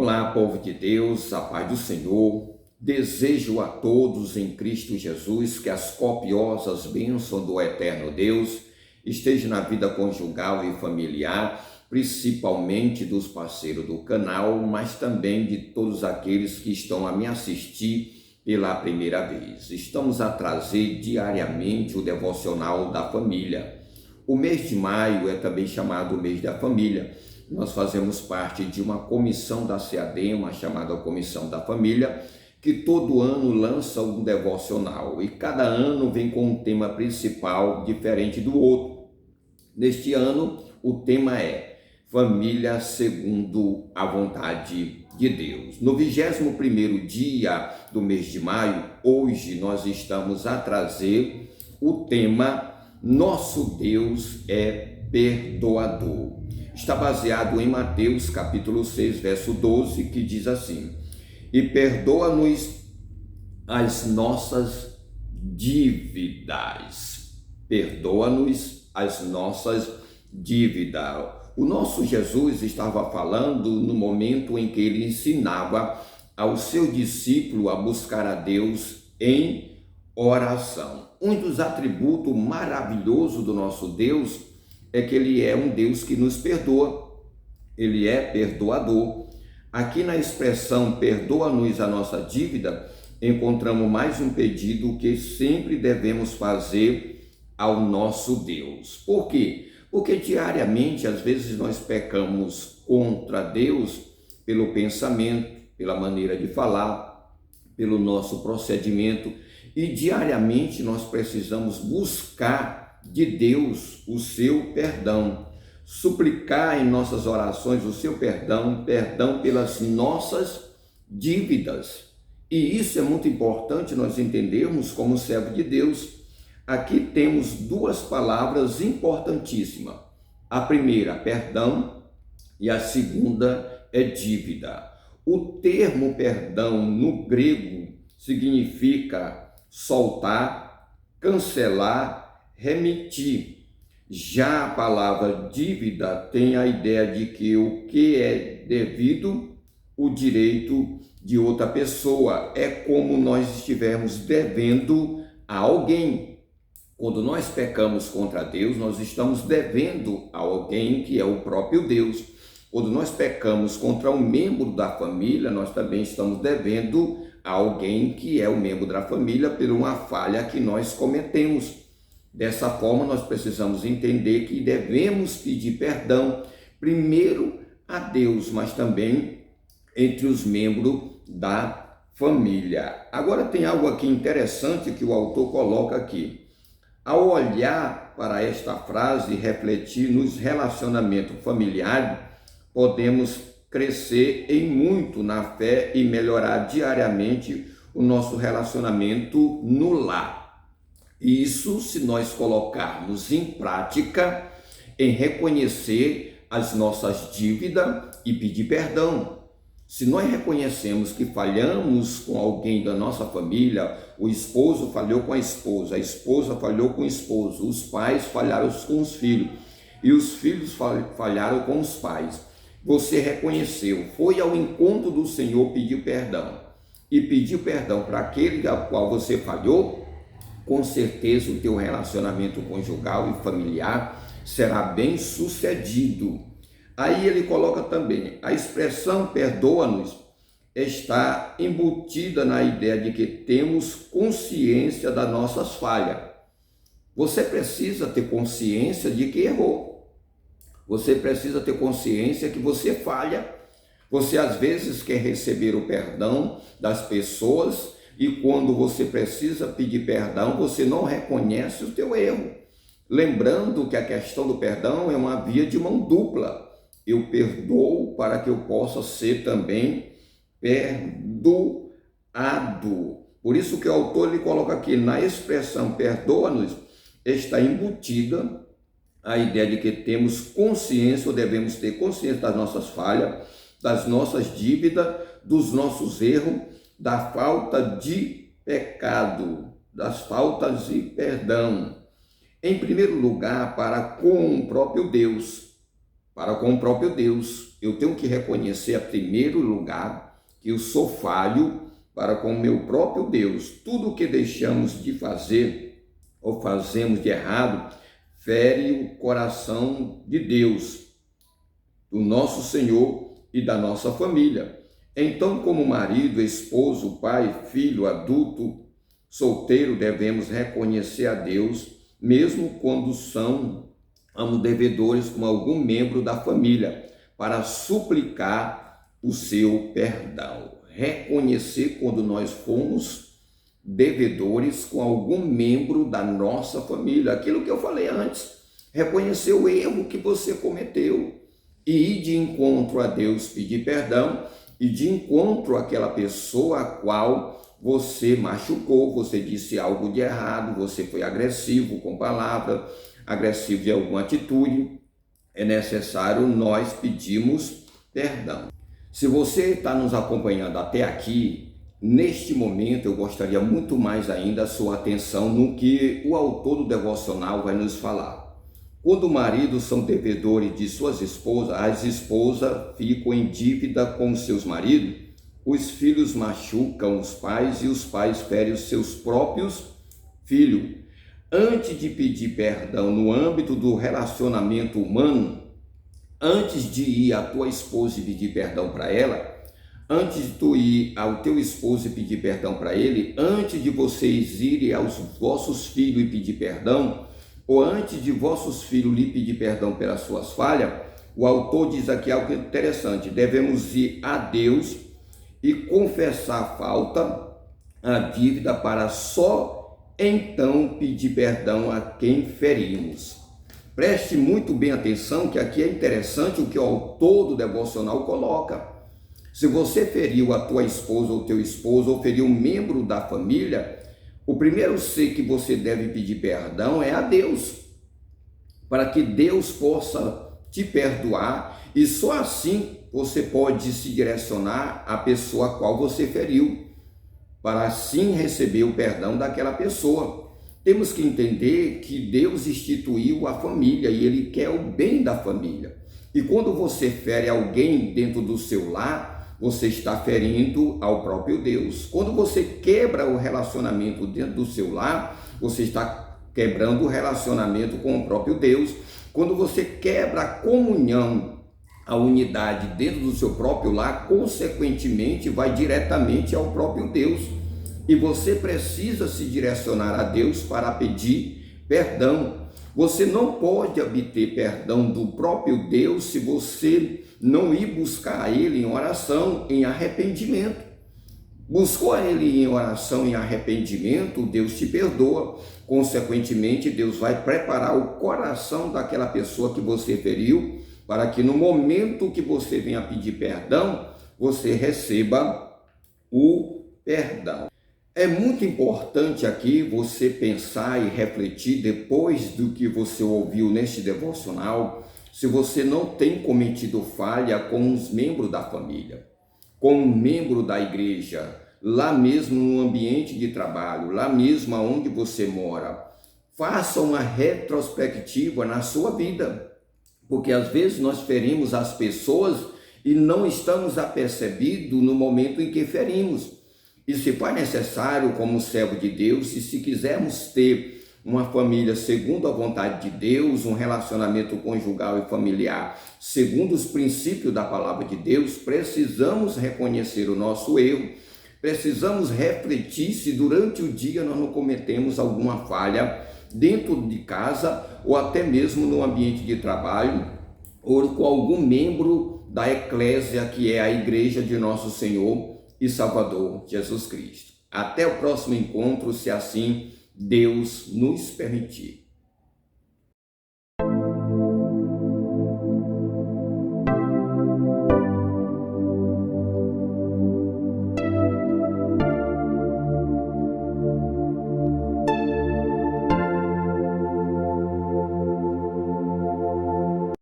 Olá, povo de Deus, a paz do Senhor. Desejo a todos em Cristo Jesus que as copiosas bênçãos do eterno Deus estejam na vida conjugal e familiar, principalmente dos parceiros do canal, mas também de todos aqueles que estão a me assistir pela primeira vez. Estamos a trazer diariamente o devocional da família. O mês de maio é também chamado o mês da família. Nós fazemos parte de uma comissão da CEADEMA, chamada Comissão da Família, que todo ano lança um devocional e cada ano vem com um tema principal diferente do outro. Neste ano, o tema é Família segundo a vontade de Deus. No 21º dia do mês de maio, hoje nós estamos a trazer o tema Nosso Deus é Perdoador. Está baseado em Mateus capítulo 6, verso 12, que diz assim: e perdoa-nos as nossas dívidas. Perdoa-nos as nossas dívidas. O nosso Jesus estava falando no momento em que ele ensinava ao seu discípulo a buscar a Deus em oração. Um dos atributos maravilhosos do nosso Deus é que ele é um Deus que nos perdoa, ele é perdoador. Aqui na expressão perdoa-nos a nossa dívida, encontramos mais um pedido que sempre devemos fazer ao nosso Deus. Por quê? Porque diariamente, às vezes, nós pecamos contra Deus pelo pensamento, pela maneira de falar, pelo nosso procedimento, e diariamente nós precisamos buscar de Deus o seu perdão, suplicar em nossas orações o seu perdão pelas nossas dívidas. E isso é muito importante nós entendermos como servo de Deus. Aqui temos duas palavras importantíssimas. A primeira, perdão, e a segunda é dívida. O termo perdão no grego significa soltar, cancelar, remitir. Já a palavra dívida tem a ideia de que o que é devido, o direito de outra pessoa. É como nós estivermos devendo a alguém. Quando nós pecamos contra Deus, nós estamos devendo a alguém que é o próprio Deus. Quando nós pecamos contra um membro da família, nós também estamos devendo a alguém que é o membro da família por uma falha que nós cometemos. Dessa forma, nós precisamos entender que devemos pedir perdão, primeiro a Deus, mas também entre os membros da família. Agora tem algo aqui interessante que o autor coloca aqui. Ao olhar para esta frase e refletir nos relacionamentos familiares, podemos crescer em muito na fé e melhorar diariamente o nosso relacionamento no lar. Isso se nós colocarmos em prática, em reconhecer as nossas dívidas e pedir perdão. Se nós reconhecemos que falhamos com alguém da nossa família, o esposo falhou com a esposa falhou com o esposo, os pais falharam com os filhos e os filhos falharam com os pais. Você reconheceu, foi ao encontro do Senhor, pediu perdão e pediu perdão para aquele a qual você falhou, com certeza o teu relacionamento conjugal e familiar será bem sucedido. Aí ele coloca também, a expressão perdoa-nos está embutida na ideia de que temos consciência das nossas falhas. Você precisa ter consciência de que errou. Você precisa ter consciência que você falha. Você às vezes quer receber o perdão das pessoas e quando você precisa pedir perdão, você não reconhece o teu erro. Lembrando que a questão do perdão é uma via de mão dupla. Eu perdoo para que eu possa ser também perdoado. Por isso que o autor ele coloca aqui, na expressão perdoa-nos, está embutida a ideia de que temos consciência, ou devemos ter consciência das nossas falhas, das nossas dívidas, dos nossos erros, da falta de pecado, das faltas de perdão. Em primeiro lugar, para com o próprio Deus. para com o próprio Deus. Eu tenho que reconhecer, em primeiro lugar, que eu sou falho para com o meu próprio Deus. Tudo o que deixamos de fazer ou fazemos de errado fere o coração de Deus, do nosso Senhor e da nossa família. Então, como marido, esposo, pai, filho, adulto, solteiro, devemos reconhecer a Deus, mesmo quando somos devedores com algum membro da família, para suplicar o seu perdão. Reconhecer quando nós fomos devedores com algum membro da nossa família. Aquilo que eu falei antes, reconhecer o erro que você cometeu e ir de encontro a Deus, pedir perdão e de encontro àquela pessoa a qual você machucou, você disse algo de errado, você foi agressivo com palavra, agressivo de alguma atitude. É necessário nós pedirmos perdão. Se você está nos acompanhando até aqui, neste momento eu gostaria muito mais ainda a sua atenção no que o autor do devocional vai nos falar. Quando maridos são devedores de suas esposas, as esposas ficam em dívida com seus maridos, os filhos machucam os pais e os pais ferem os seus próprios filhos. Antes de pedir perdão no âmbito do relacionamento humano, antes de ir à tua esposa e pedir perdão para ela, antes de tu ir ao teu esposo e pedir perdão para ele, antes de vocês irem aos vossos filhos e pedir perdão, ou antes de vossos filhos lhe pedir perdão pelas suas falhas, o autor diz aqui algo interessante: devemos ir a Deus e confessar a falta, a dívida, para só então pedir perdão a quem ferimos. Preste muito bem atenção que aqui é interessante o que o autor do devocional coloca. Se você feriu a tua esposa ou teu esposo, ou feriu um membro da família, o primeiro ser que você deve pedir perdão é a Deus, para que Deus possa te perdoar, e só assim você pode se direcionar à pessoa a qual você feriu, para assim receber o perdão daquela pessoa. Temos que entender que Deus instituiu a família e Ele quer o bem da família. E quando você fere alguém dentro do seu lar, você está ferindo ao próprio Deus. Quando você quebra o relacionamento dentro do seu lar, você está quebrando o relacionamento com o próprio Deus. Quando você quebra a comunhão, a unidade dentro do seu próprio lar, consequentemente vai diretamente ao próprio Deus. E você precisa se direcionar a Deus para pedir perdão. Você não pode obter perdão do próprio Deus se você não ir buscar Ele em oração, em arrependimento. Buscou a Ele em oração, em arrependimento, Deus te perdoa. Consequentemente, Deus vai preparar o coração daquela pessoa que você feriu, para que no momento que você venha pedir perdão, você receba o perdão. É muito importante aqui você pensar e refletir, depois do que você ouviu neste devocional, se você não tem cometido falha com os membros da família, com um membro da igreja, lá mesmo no ambiente de trabalho, lá mesmo onde você mora. Faça uma retrospectiva na sua vida, porque às vezes nós ferimos as pessoas e não estamos apercebidos no momento em que ferimos. E se for necessário, como servo de Deus, e se quisermos ter uma família segundo a vontade de Deus, um relacionamento conjugal e familiar segundo os princípios da palavra de Deus, precisamos reconhecer o nosso erro, precisamos refletir se durante o dia nós não cometemos alguma falha dentro de casa ou até mesmo no ambiente de trabalho ou com algum membro da eclésia, que é a igreja de nosso Senhor e Salvador Jesus Cristo. Até o próximo encontro, se assim Deus nos permitir.